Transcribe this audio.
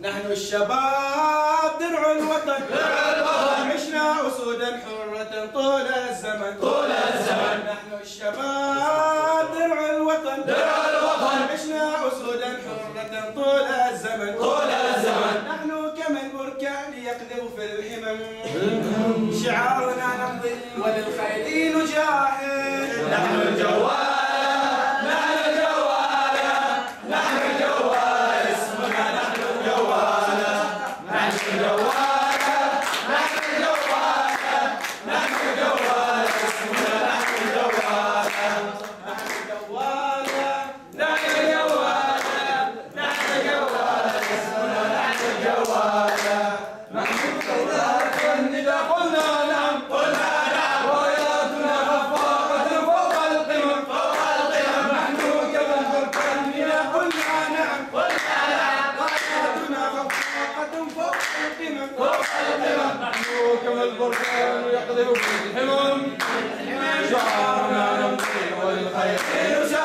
نحن الشباب درع الوطن، عشنا أسودا حرة طول الزمن، نحن الشباب درع الوطن، عشنا أسودا حرة طول الزمن، نحن كما البركان يقذف في الحمم، شعارنا نمضي وللخير نجاهد. نحن الجوال، نحن الجوال، نحن الجوال، اسمنا نحن الجوال، نحن الجوال، نحن الجوال، نحن الجوال، اسمنا نحن الجوال، نحن الجوال، نحن الجوال، نحن الجوال، اسمنا نحن الجوال، نحن الجوال. إذا قلنا نعم قلنا نعم، وراياتنا خفاقة فوق القمم، نحن كما البركان إذا قلنا نعم قلنا نعم، راياتنا خفاقة فوق القمم، نحن كما البركان يقذف في الحمم، شعارنا نمضي وللخير نسعى.